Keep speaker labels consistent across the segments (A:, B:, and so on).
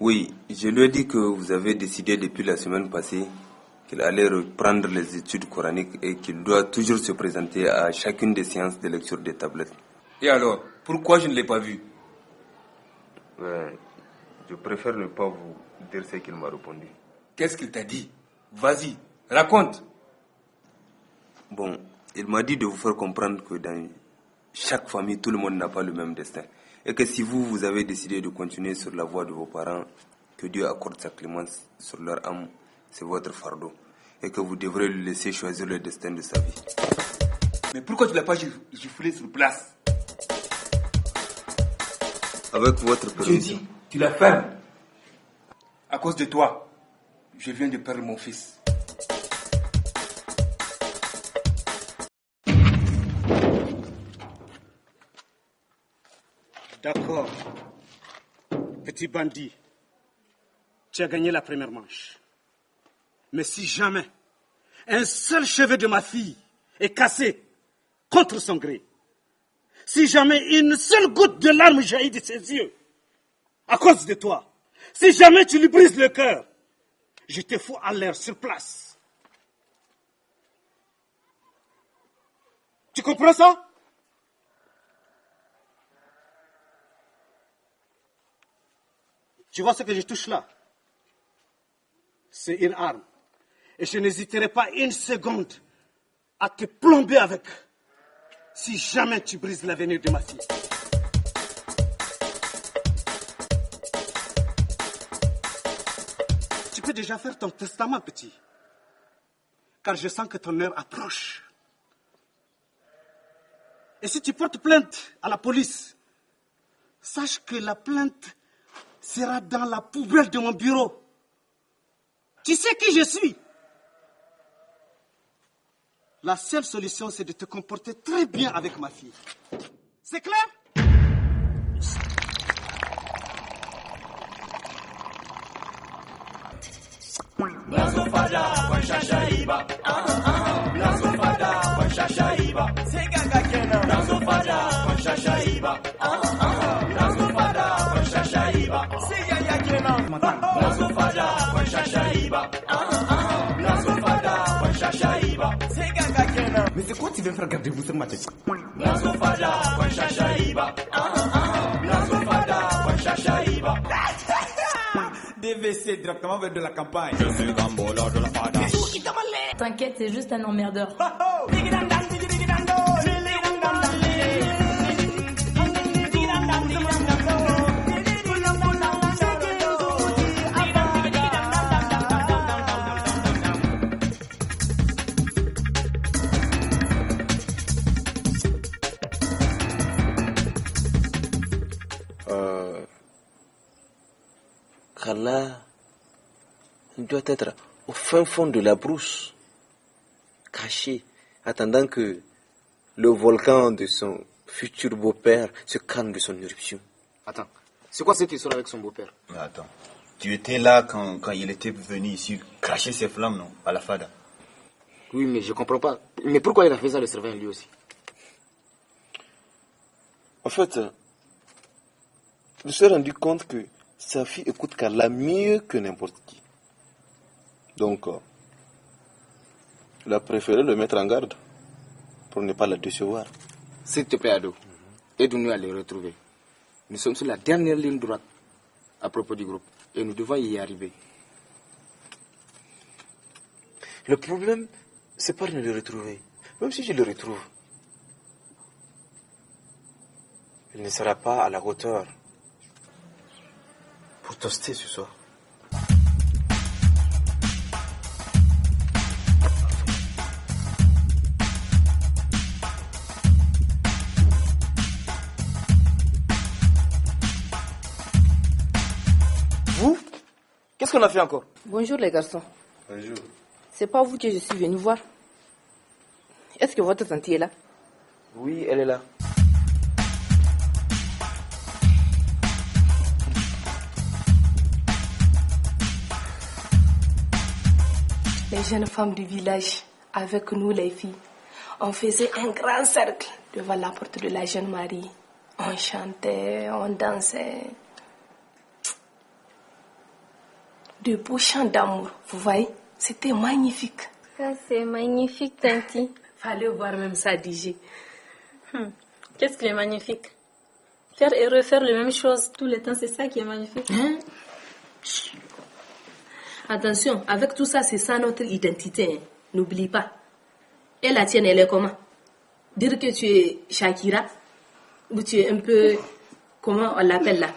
A: Oui, je lui ai dit que vous avez décidé depuis la semaine passée qu'il allait reprendre les études coraniques et qu'il doit toujours se présenter à chacune des séances de lecture des tablettes.
B: Et alors, pourquoi je ne l'ai pas vu?
A: Je préfère ne pas vous dire ce qu'il m'a répondu.
B: Qu'est-ce qu'il t'a dit? Vas-y, raconte.
A: Bon, il m'a dit de vous faire comprendre que dans chaque famille, tout le monde n'a pas le même destin. Et que si vous avez décidé de continuer sur la voie de vos parents, que Dieu accorde sa clémence sur leur âme, c'est votre fardeau. Et que vous devrez lui laisser choisir le destin de sa vie.
B: Mais pourquoi tu ne l'as pas giflé sur place?
A: Avec votre permission.
B: Je dis, tu la fermes. À cause de toi, je viens de perdre mon fils.
C: D'accord. Petit bandit, tu as gagné la première manche. Mais si jamais un seul cheveu de ma fille est cassé contre son gré, si jamais une seule goutte de larme jaillit de ses yeux, à cause de toi, si jamais tu lui brises le cœur, je te fous à l'air sur place. Tu comprends ça? Tu vois ce que je touche là? C'est une arme. Et je n'hésiterai pas une seconde à te plomber avec. Si jamais tu brises l'avenir de ma fille. Tu peux déjà faire ton testament, petit. Car je sens que ton heure approche. Et si tu portes plainte à la police, sache que la plainte sera dans la poubelle de mon bureau. Tu sais qui je suis? La seule solution, c'est de te comporter très bien avec ma fille. C'est clair?
D: Mais c'est quoi tu viens faire garder vous sur ma tête? DVC directement vers de la campagne. Je suis Gambola de la Fada.
E: T'inquiète, c'est juste un emmerdeur.
F: Kala doit être au fin fond de la brousse, caché, attendant que le volcan de son futur beau-père se calme de son éruption.
G: Attends, c'est quoi cette histoire avec son beau-père?
D: Attends, tu étais là quand il était venu ici cracher ses flammes, non? À la Fada.
G: Oui, mais je comprends pas. Mais pourquoi il a fait ça, le surveillant, lui aussi?
F: En fait, je me suis rendu compte que sa fille écoute Carla mieux que n'importe qui. Donc, il a préféré le mettre en garde pour ne pas la décevoir.
G: S'il te plaît, Ado, aide-nous à les retrouver. Nous sommes sur la dernière ligne droite à propos du groupe et nous devons y arriver.
F: Le problème, c'est pas de le retrouver. Même si je le retrouve, il ne sera pas à la hauteur pour toaster ce soir.
G: Vous? Qu'est-ce qu'on a fait encore?
E: Bonjour les garçons.
A: Bonjour.
E: C'est pas vous que je suis venu voir. Est-ce que votre tante est là?
F: Oui, elle est là.
E: Les jeunes femmes du village, avec nous les filles, on faisait un grand cercle devant la porte de la jeune mariée. On chantait, on dansait. de beaux chants d'amour. Vous voyez, c'était magnifique.
H: Ça, c'est magnifique, Tanti.
E: Fallait voir même ça, DJ.
H: Qu'est-ce qui est magnifique? Faire et refaire les mêmes choses tout le temps, c'est ça qui est magnifique.
E: Hein? Attention, avec tout ça, c'est ça notre identité. Hein. N'oublie pas. Et la tienne, elle est comment? Dire que tu es Shakira, ou tu es un peu, comment on l'appelle là?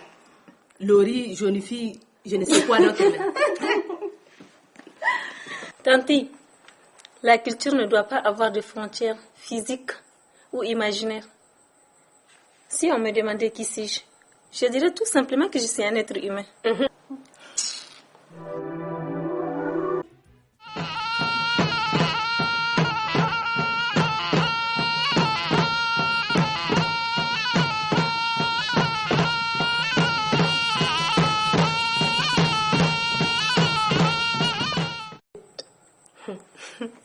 E: Laurie, jeune fille, je ne sais quoi d'autre.
H: Tanti, la culture ne doit pas avoir de frontières physiques ou imaginaires. Si on me demandait qui suis-je, je dirais tout simplement que je suis un être humain.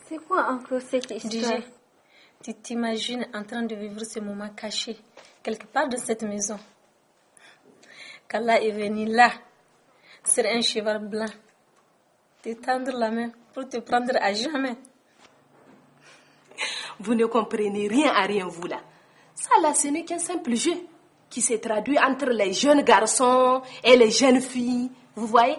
H: C'est quoi encore cette histoire? DJ, tu t'imagines en train de vivre ce moment caché quelque part dans cette maison. Qu'Allah est venu là, sur un cheval blanc, te tendre la main pour te prendre à jamais.
E: Vous ne comprenez rien à rien, vous là. Ça là, ce n'est qu'un simple jeu qui se traduit entre les jeunes garçons et les jeunes filles. Vous voyez?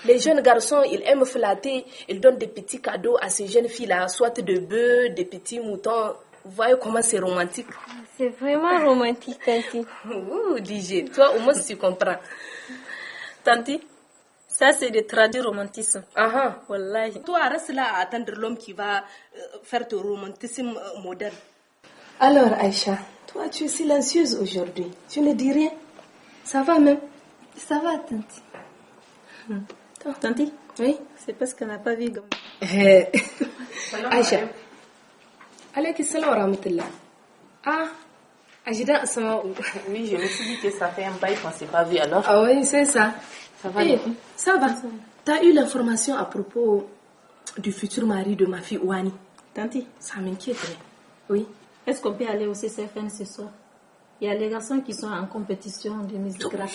E: Les jeunes garçons, ils aiment flatter, ils donnent des petits cadeaux à ces jeunes filles-là, soit de bœufs, des petits moutons. Vous voyez comment c'est romantique?
H: C'est vraiment romantique, Tanti.
E: Ouh, DJ, toi au moins tu comprends.
H: Tanti, ça c'est de traduire romantisme.
E: Wallahi. Toi, reste là à attendre l'homme qui va faire ton romantisme moderne. Alors, Aïcha, toi tu es silencieuse aujourd'hui. Tu ne dis rien. Ça va même?
H: Ça va, Tanti. Tanti?
E: Oui?
H: C'est parce qu'on n'a pas vu comme...
E: Aïcha. Alaykoum salam wa rahmatullah. Ah, Ajida Asama.
I: Oui, je me suis dit que ça fait un bail qu'on ne s'est pas vu alors.
E: Ah oui, c'est ça.
I: Ça va?
E: Ça va. T'as eu l'information à propos du futur mari de ma fille Ouani?
H: Tanti?
E: Ça m'inquiète. Oui.
H: Est-ce qu'on peut aller au CCFN ce soir? Il y a les garçons qui sont en compétition de musique rap.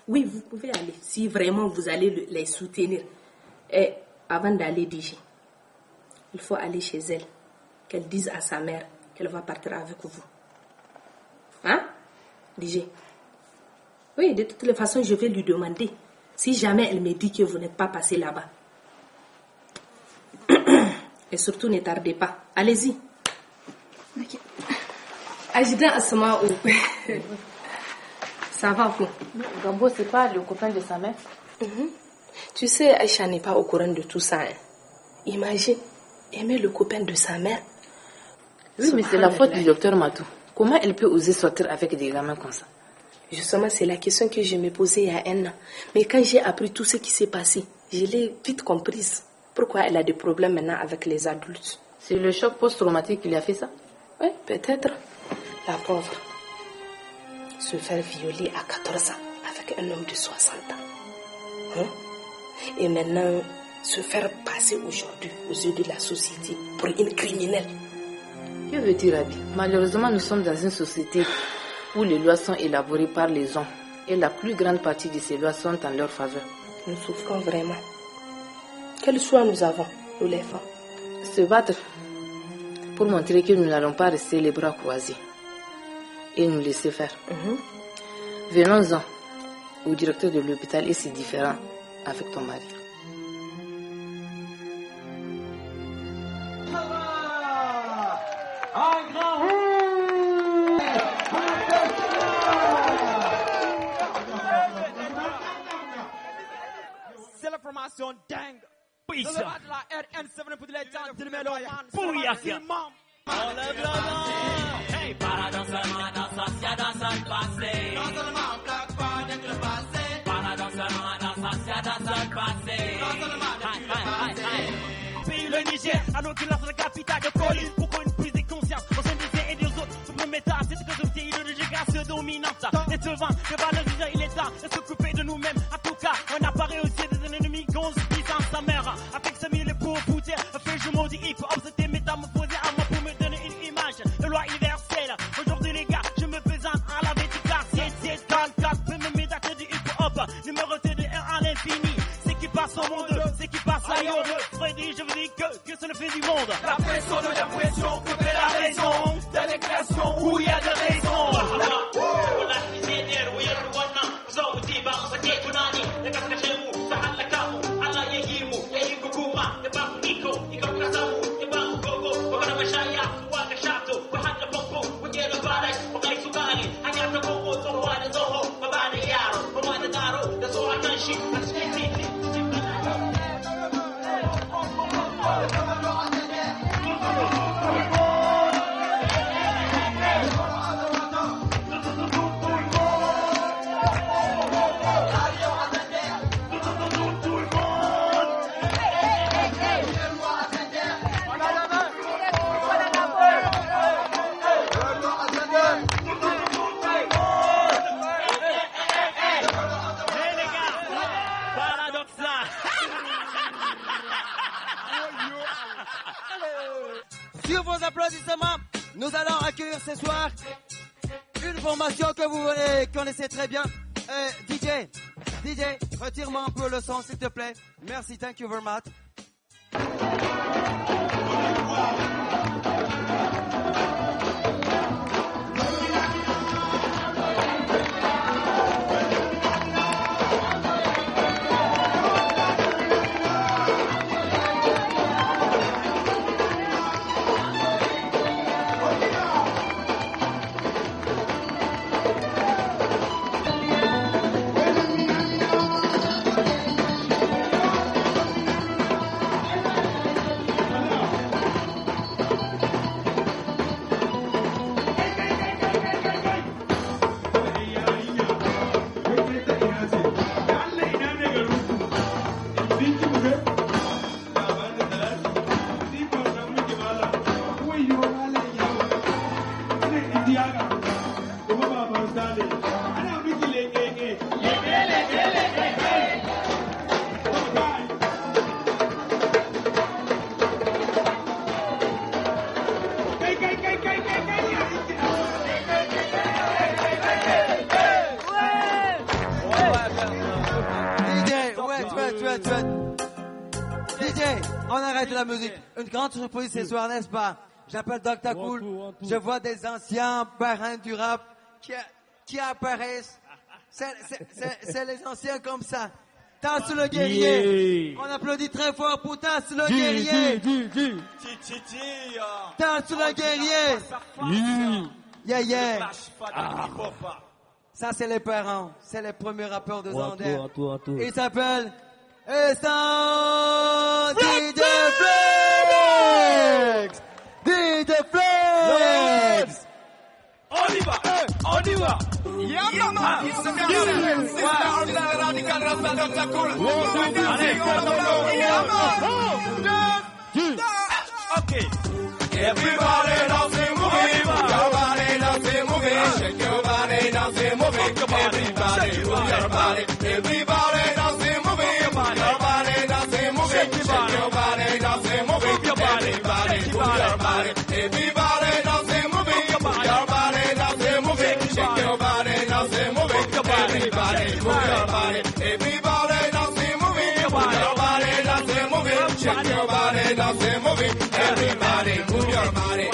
E: Oui, vous pouvez aller. Si vraiment vous allez les soutenir. Et avant d'aller, DJ, il faut aller chez elle. Qu'elle dise à sa mère qu'elle va partir avec vous. Hein, DJ? Oui, de toutes les façons, je vais lui demander. Si jamais elle me dit que vous n'êtes pas passé là-bas. Et surtout, ne tardez pas. Allez-y. Ok. Ajida Asma, ça va vous?
I: Gambo, c'est pas le copain de sa mère?
E: Tu sais, Aïcha n'est pas au courant de tout ça. Hein. Imagine, aimer le copain de sa mère.
I: Oui, mais c'est la faute du docteur Matou. Comment elle peut oser sortir avec des gamins comme ça?
E: Justement, c'est la question que je me posais il y a un an. Mais quand j'ai appris tout ce qui s'est passé, je l'ai vite comprise. Pourquoi elle a des problèmes maintenant avec les adultes?
I: C'est le choc post-traumatique qui lui a fait ça?
E: Oui, peut-être. La pauvre. Se faire violer à 14 ans avec un homme de 60 ans. Hein? Et maintenant, se faire passer aujourd'hui aux yeux de la société pour une criminelle.
I: Que veux-tu, Rabi? Malheureusement, nous sommes dans une société où les lois sont élaborées par les hommes. Et la plus grande partie de ces lois sont en leur faveur.
E: Nous souffrons vraiment. Quel choix nous avons, nous les femmes?
I: Se battre pour montrer que nous n'allons pas rester les bras croisés et nous laisser faire. Venons-en au directeur de l'hôpital et c'est différent avec ton mari.
J: C'est la formation dingue.
K: Oui, ça.
J: La RN7 pour les gens de Méloman.
K: Bouillaka.
J: Enlève la main.
K: Hey, para danser, dans le passé.
J: Non seulement claque pas avec le passé.
K: Para danser, dans le passé.
J: Non seulement depuis le passé.
K: Pays le Niger, alors qu'il lance la capitale de Colline. Pourquoi une prise de conscience au sein des uns et des autres? Pour le métal, c'est que notre idéologie reste dominante. Et devant, le valoriser, il est temps de s'occuper de nous-mêmes. En tout cas, on apparaît aussi des ennemis qu'on se pisse en sa mère. Avec 5000 pour pouter, fait je maudis hip-hop, c'était métamorphosé à moi pour me donner une image de loi universelle. Aujourd'hui, les gars, je me présente à la véticale. 744, peu me médater du hip-hop. Numéroté de 1 à l'infini. je vous dis que c'est le fait du monde.
J: La pression de la pression, que fait la raison. Dans les créations où il y a des raisons.
L: Sur vos applaudissements, nous allons accueillir ce soir une formation que vous connaissez très bien. DJ, retire-moi un peu le son s'il te plaît. Merci, thank you very much. DJ, on arrête la musique. Une grande surprise ce soir, n'est-ce pas? J'appelle Dr. Cool. Je vois des anciens parrains du rap qui apparaissent. C'est les anciens comme ça. Tasse le guerrier. On applaudit très fort pour Tasse le guerrier. Tasse le guerrier. Yeah. Ça, c'est les parents. C'est les premiers rappeurs de Zander. Ils s'appellent Essan DJ Flex. DJ Flex.
J: On y va. Yama. Okay. Everybody dancing, moving. Your body dancing, moving. Shake your body dancing, moving. Everybody move your body. Everybody dancing, moving. Your body dancing, moving. Shake your body dancing, moving. Everybody move your body. Everybody dancing, moving. Your body dancing, moving. Shake your body dancing, moving. Everybody move your body. Everybody dancing, moving. Your body dancing, moving. Shake your body dancing, moving. Everybody move your body.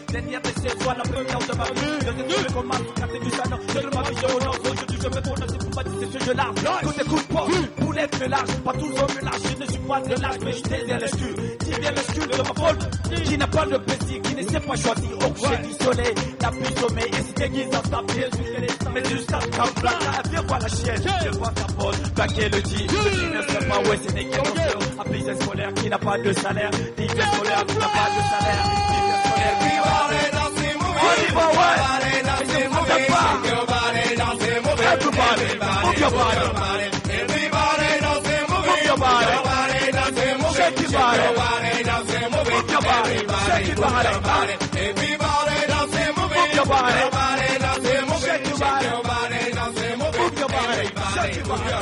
J: Dernière de ces soirs, la première de ma vie. Je ne sais comment casser du salon. Je ne m'habille au nord. Aujourd'hui, je me tourne, c'est pour bâtir ce jeu-là. Côté coup de porte, pour être large. Pas toujours me lâche. Je ne suis pas de lâche, mais je désire l'excuse. Qui vient l'excuse de ma faute. Qui n'a pas de plaisir, qui ne sait pas choisir. Au coucher du soleil, la pluie sommeil. Et se déguise dans sa pied. Mais jusqu'à comme blague, viens voir la chienne. Je vois ta pote, plaquer le dit. Ceux qui ne savent pas où est-ce n'est qu'un cœur. Appelé scolaire qui n'a pas de salaire. L'hiver scolaire qui n'a pas de salaire. Everybody dancing, moving. Everybody dancing, moving. Your body dancing, moving. Everybody move your body. Everybody dancing, moving. Your body dancing, moving. Shake your body. Your body dancing, moving. Your body shake your body. Everybody dancing, moving. Your body dancing, moving. Shake your body. Your body dancing, moving. Your body shake your body.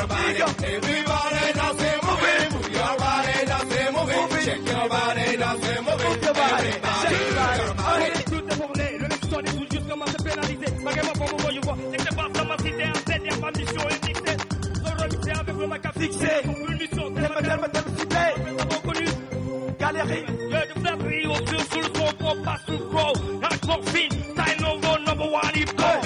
J: Everybody dancing, moving. Your body dancing, moving. Shake your body dancing, moving. Your body shake your body. Le mec soit des fous juste comment se pénaliser. Malgré pour mon voyou voir. C'est que c'est pas vraiment cité à tête. Y'a pas de mission et fixée. Sans remixer avec le mac à fixer. Une mission, telle cité.
K: des rimes. Yeah, the black we will feel full for pass to grow. Hardcore fiend, style no number one hip hop.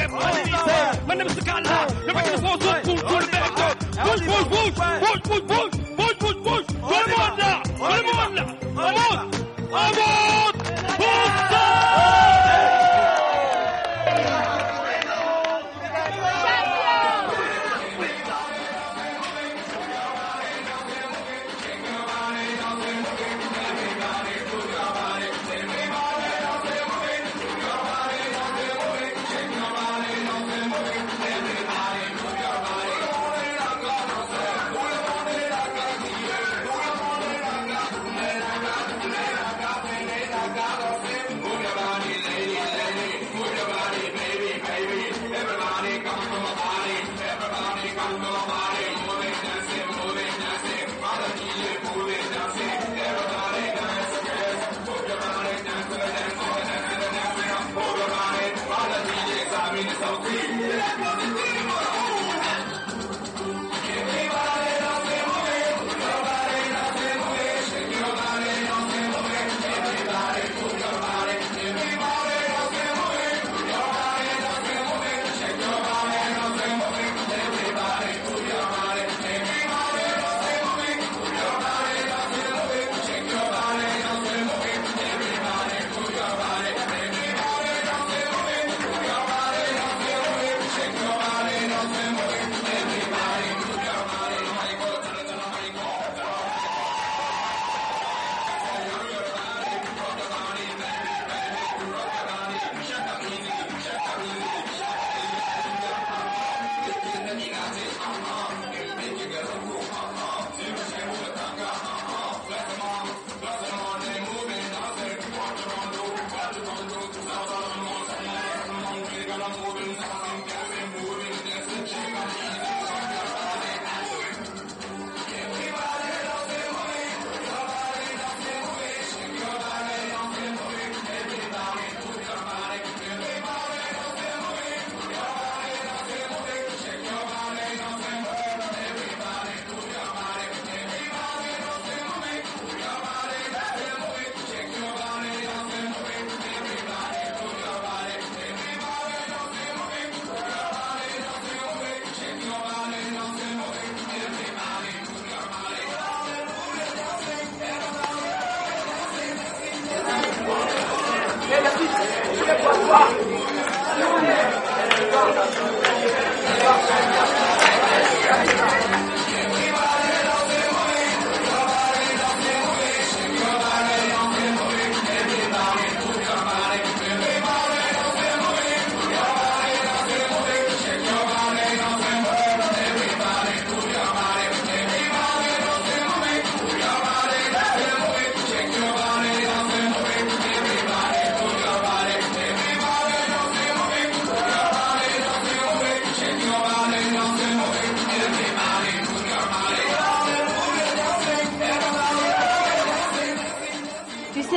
K: My name is Kala. The back of the force, push, pull the back up. Push, push, push, push, push, push, push, push, push. Tout le monde là, tout le monde là. On monte,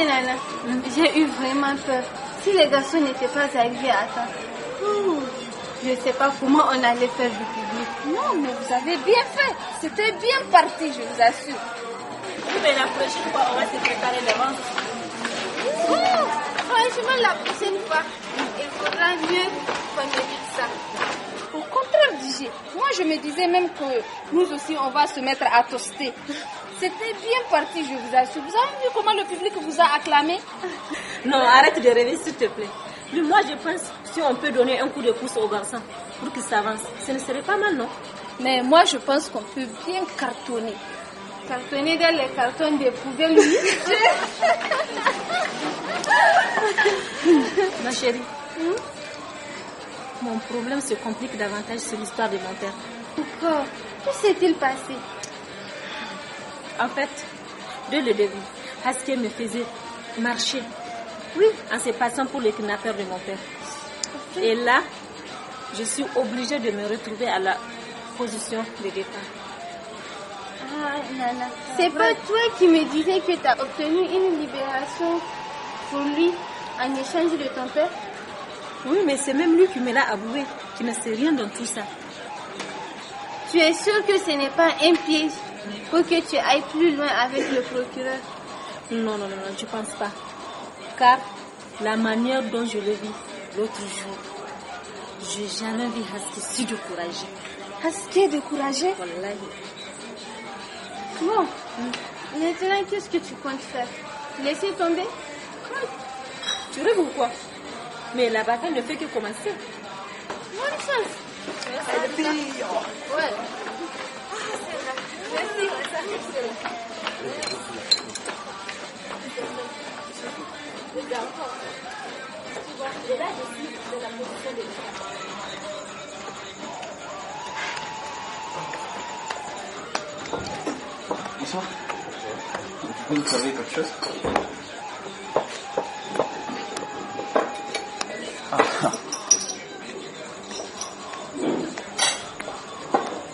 M: Nana, j'ai eu vraiment peur. Si les garçons n'étaient pas arrivés à temps, je ne sais pas comment on allait faire du public.
N: Non, mais vous avez bien fait. C'était bien parti, je vous assure.
E: Oui, mais la prochaine fois, on va se préparer d'avance.
M: Franchement, la prochaine fois, il faudra mieux qu'on évite ça.
N: Au contraire, DJ, moi je me disais même que nous aussi on va se mettre à toaster. C'était bien parti, je vous assure. Vous avez vu comment le public vous a acclamé?
E: Non, arrête de rêver s'il te plaît. Mais moi je pense si on peut donner un coup de pouce aux garçons pour qu'ils s'avancent, ce ne serait pas mal, non?
N: Mais moi je pense qu'on peut bien cartonner.
M: Cartonner dans les cartons des poubelles, oui.
E: Ma chérie, mon problème se complique davantage sur l'histoire de mon père.
M: Pourquoi? Que s'est-il passé?
E: En fait, dès le début, Haske me faisait marcher.
M: Oui.
E: En se passant pour le kidnappeur de mon père. Okay. Et là, je suis obligée de me retrouver à la position de départ.
M: Ah, Nana. C'est pas toi qui me disais que tu as obtenu une libération pour lui en échange de ton père?
E: Oui, mais c'est même lui qui me l'a avoué, qui ne sait rien dans tout ça.
M: Tu es sûre que ce n'est pas un piège pour que tu ailles plus loin avec le procureur?
H: Non, je pense pas. Car la manière dont je le vis l'autre jour, je n'ai jamais vu Haske si découragé.
M: Haske découragé?
H: Wallahi.
M: Bon, maintenant qu'est-ce que tu comptes faire? Laisser tomber?
H: Tu rêves ou quoi? Mais la bataille ne fait que commencer.
M: Bonne chance.
H: Ouais.
B: Bonsoir. Tu peux nous servir quelque chose?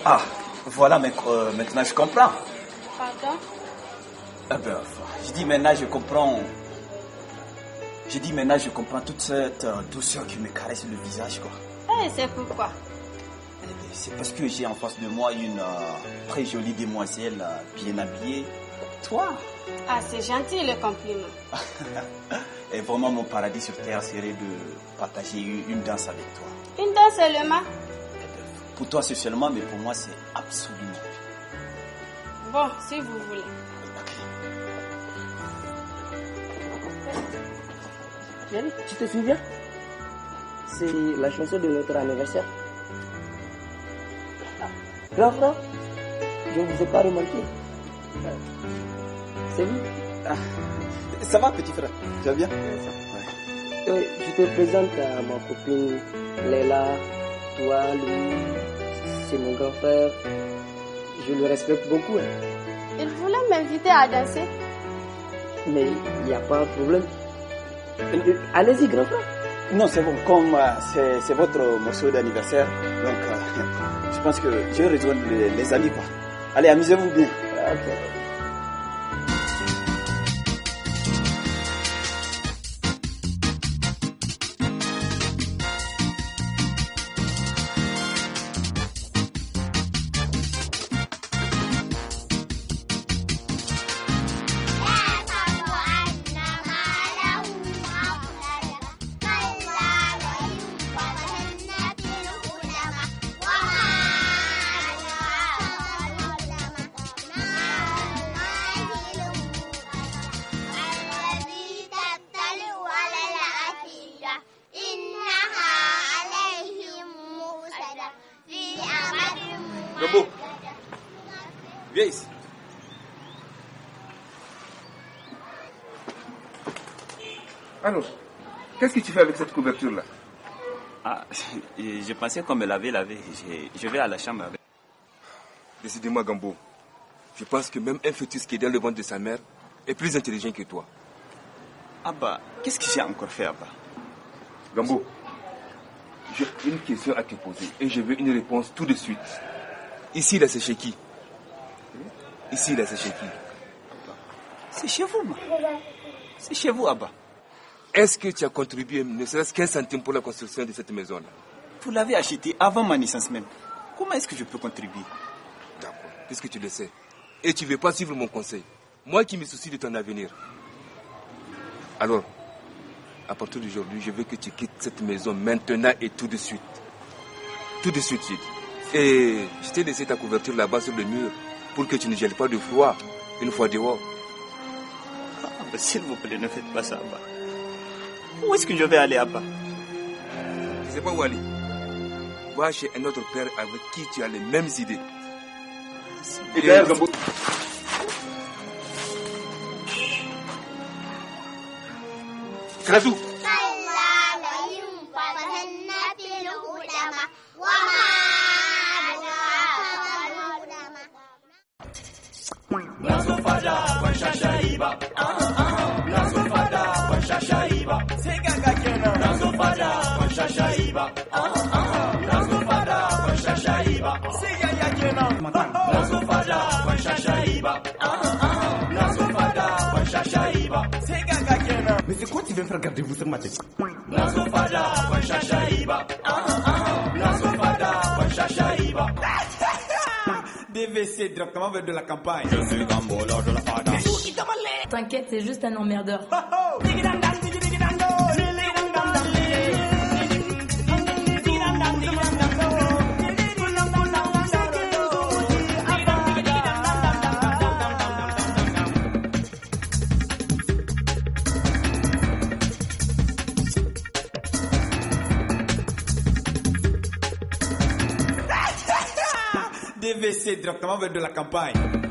D: Ah, voilà, maintenant je comprends.
M: Pardon?
D: Je dis maintenant je comprends. Je dis maintenant je comprends toute cette douceur qui me caresse le visage, quoi.
M: C'est pourquoi?
D: C'est parce que j'ai en face de moi une très jolie demoiselle bien habillée. Toi?
M: Ah, c'est gentil le compliment.
D: Et vraiment mon paradis sur terre serait de partager une danse avec toi.
M: Une danse seulement?
D: Pour toi c'est seulement, mais pour moi c'est absolument.
M: Bon, si vous voulez.
O: Chérie, tu te souviens? C'est la chanson de notre anniversaire. Grand frère, je ne vous ai pas remarqué. C'est lui.
D: Ça va, petit frère? Tu vas bien?
O: Je te présente à ma copine Léla. Toi, lui, c'est mon grand frère. Je le respecte beaucoup.
M: Il voulait m'inviter à danser.
O: Mais il n'y a pas de problème. Allez-y, grand frère.
D: Non, c'est bon. Comme c'est votre morceau d'anniversaire, donc je pense que je vais rejoindre les amis, quoi. Allez, amusez-vous bien.
O: Ok.
B: Gambo, viens ici. Alors, qu'est-ce que tu fais avec cette couverture-là?
D: Ah, je pensais qu'on me l'avait lavé. Je vais à la chambre avec.
B: Décidément, Gambo, je pense que même un fœtus qui est dans le ventre de sa mère est plus intelligent que toi.
D: Abba, qu'est-ce que j'ai encore fait, Abba?
B: Gambo, j'ai une question à te poser et je veux une réponse tout de suite. Ici, là, c'est chez qui? Ici, là, c'est chez qui?
D: C'est chez vous, ma. C'est chez vous, Abba.
B: Est-ce que tu as contribué, ne serait-ce qu'un centime pour la construction de cette maison-là?
D: Vous l'avez acheté avant ma naissance même. Comment est-ce que je peux contribuer?
B: D'accord, puisque tu le sais. Et tu ne veux pas suivre mon conseil. Moi qui me soucie de ton avenir. Alors, à partir d'aujourd'hui, je veux que tu quittes cette maison maintenant et tout de suite. Tout de suite, j'ai dit. Et je t'ai laissé ta couverture là-bas sur le mur pour que tu ne gèles pas de froid une fois dehors.
D: Ah, s'il vous plaît, ne faites pas ça, Abba. Où est-ce que je vais aller, Abba?
B: Tu ne sais pas où aller. Va chez un autre père avec qui tu as les mêmes idées. Et d'ailleurs, Gambo... Krasou.
C: Mais c'est quoi tu viens faire garder vous ce matin?
D: DVC, directement vers de la campagne.
J: Je suis Gambo, lord de la fada.
P: T'inquiète, c'est juste un emmerdeur.
D: DVC, directement vers de la campagne.